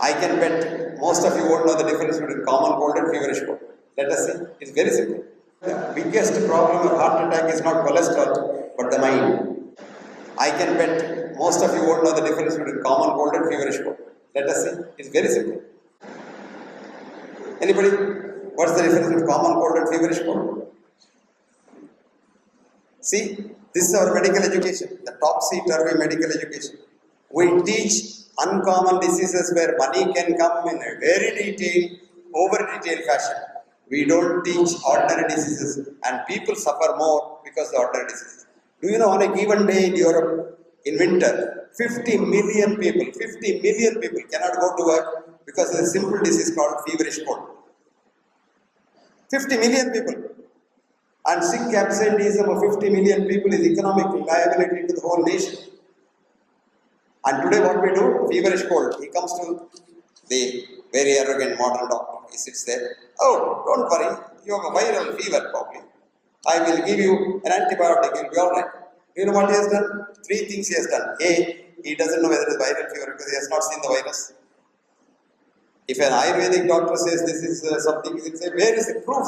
I can bet most of you won't know the difference between common cold and feverish cold. Let us see. It's very simple. The biggest problem of heart attack is not cholesterol, but the mind. I can bet most of you won't know the difference between common cold and feverish cold. Let us see. It's very simple. Anybody? What's the difference between common cold and feverish cold? See, this is our medical education, the topsy-turvy medical education. We teach uncommon diseases where money can come in a very detailed, over-detailed fashion. We don't teach ordinary diseases, and people suffer more because of the ordinary diseases. Do you know, on a given day in Europe, in winter, 50 million people cannot go to work because of a simple disease called feverish cold. 50 million people. And sick absenteeism of 50 million people is economic liability to the whole nation. And today what we do, feverish cold, he comes to the very arrogant modern doctor. He sits there, oh, don't worry, you have a viral fever probably. I will give you an antibiotic, you'll be alright. You know what he has done? 3 things he has done. A, he doesn't know whether it is viral fever because he has not seen the virus. If an Ayurvedic doctor says this is something, he will say, where is the proof?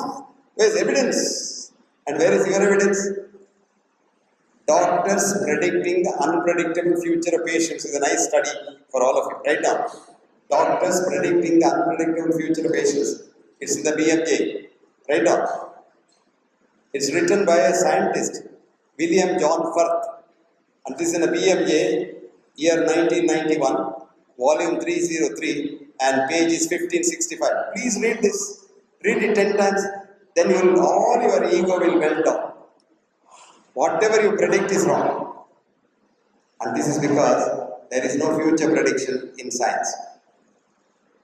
Where is evidence? And where is your evidence? Doctors predicting the unpredictable future of patients is a nice study for all of you. Write down. Doctors predicting the unpredictable future of patients. It's in the bmhegde. Write down. It's written by a scientist, William John Firth. And this is in the bmhegde, year 1991, volume 303, and page is 1565. Please read this. Read it 10 times. Then all your ego will melt down. Whatever you predict is wrong. And this is because there is no future prediction in science.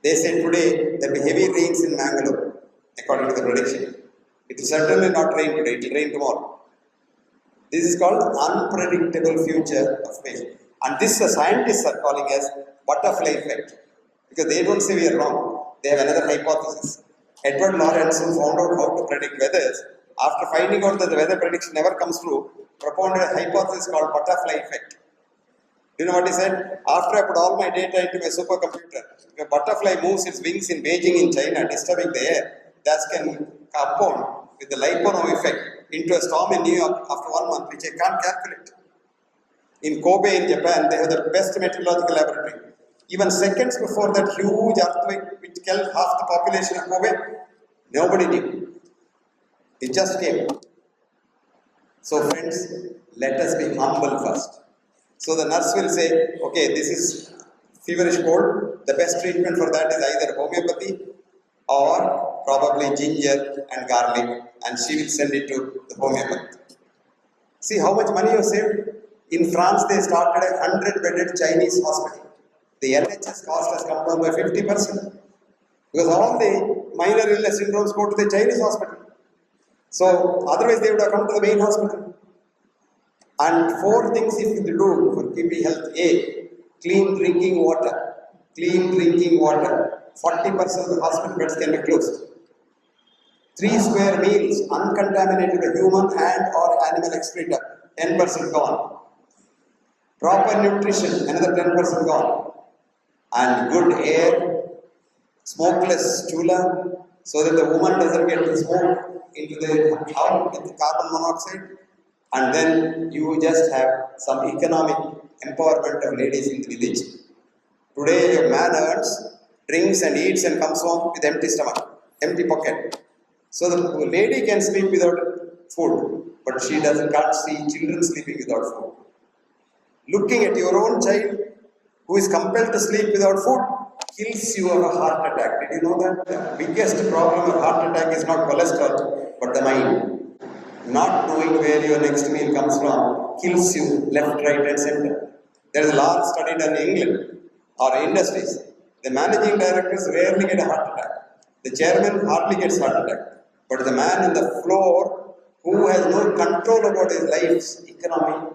They say today there will be heavy rains in Mangalore, according to the prediction. It will certainly not rain today, it will rain tomorrow. This is called unpredictable future of patients. And this the scientists are calling as butterfly effect. Because they don't say we are wrong. They have another hypothesis. Edward Lorenz, who found out how to predict weathers, after finding out that the weather prediction never comes true, propounded a hypothesis called butterfly effect. Do you know what he said? After I put all my data into my supercomputer, if a butterfly moves its wings in Beijing in China, disturbing the air, that can compound with the Lyapunov effect into a storm in New York after 1 month, which I can't calculate. In Kobe in Japan, they have the best meteorological laboratory. Even seconds before that huge earthquake which killed half the population of Kobe, nobody knew. It just came. So friends, let us be humble first. So the nurse will say, okay, this is feverish cold. The best treatment for that is either homeopathy or probably ginger and garlic, and she will send it to the homeopath. See how much money you have saved? In France, they started a 100-bedded Chinese hospital. The NHS cost has come down by 50%. Because all the minor illness syndromes go to the Chinese hospital. So, otherwise they would have come to the main hospital. And 4 things if you do for keeping health. A, clean drinking water. Clean drinking water. 40% of the hospital beds can be closed. 3 square meals, uncontaminated human and or animal excreta, 10% gone. Proper nutrition, another 10% gone. And good air, smokeless chula, so that the woman doesn't get the smoke into the house with carbon monoxide. And then you just have some economic empowerment of ladies in the village. Today your man earns, drinks and eats and comes home with empty stomach, empty pocket. So the lady can sleep without food, but she can't see children sleeping without food. Looking at your own child who is compelled to sleep without food kills you of a heart attack. Did you know that? The biggest problem of heart attack is not cholesterol, but the mind. Not knowing where your next meal comes from kills you left, right and center. There is a large study done in England or industries. The managing directors rarely get a heart attack. The chairman hardly gets heart attack. But the man on the floor who has no control about his life's economy,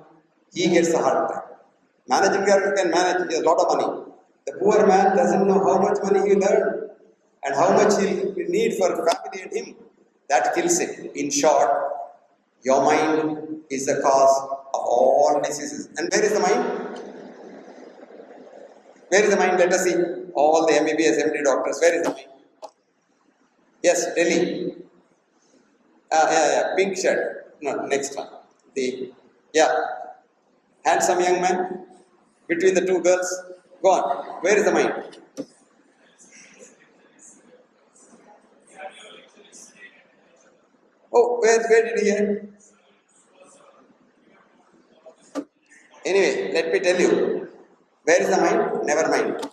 he gets the heart attack. Managing director can manage, he has a lot of money. The poor man doesn't know how much money he will earn and how much he will need for family and him. That kills him. In short, your mind is the cause of all diseases. And where is the mind? Where is the mind? Let us see. All the MBBS, MD doctors. Where is the mind? Yes, Delhi. Pink shirt. No, next one. Handsome young man between the two girls. Go on. Where is the mind? Oh, where did he hear? Anyway, let me tell you. Where is the mind? Never mind.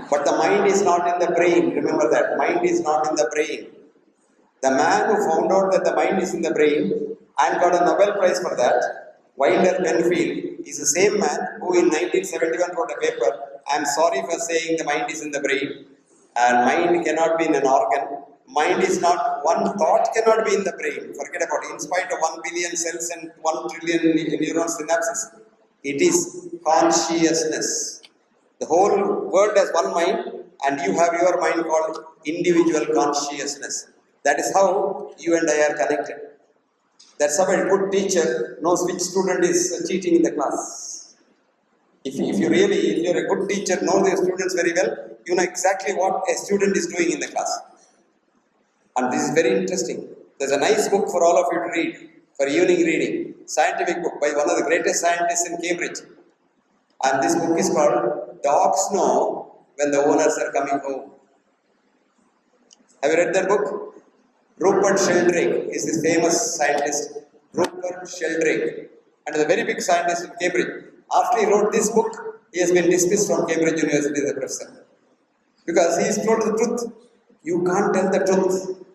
But the mind is not in the brain. Remember that. Mind is not in the brain. The man who found out that the mind is in the brain and got a Nobel Prize for that, Wilder Penfield, is the same man who in 1971 wrote a paper, I am sorry for saying the mind is in the brain, and mind cannot be in an organ. Mind is not, one thought cannot be in the brain. Forget about it. In spite of 1 billion cells and 1 trillion neuron synapses, it is consciousness. The whole world has one mind, and you have your mind called individual consciousness. That is how you and I are connected. That's how a good teacher knows which student is cheating in the class. If you're a good teacher, know the students very well, you know exactly what a student is doing in the class. And this is very interesting. There's a nice book for all of you to read, for evening reading. Scientific book by one of the greatest scientists in Cambridge. And this book is called Dogs Know When the Owners Are Coming Home. Have you read that book? Rupert Sheldrake is this famous scientist, Rupert Sheldrake, and is a very big scientist in Cambridge. After he wrote this book, he has been dismissed from Cambridge University as a professor. Because he has told the truth. You can't tell the truth.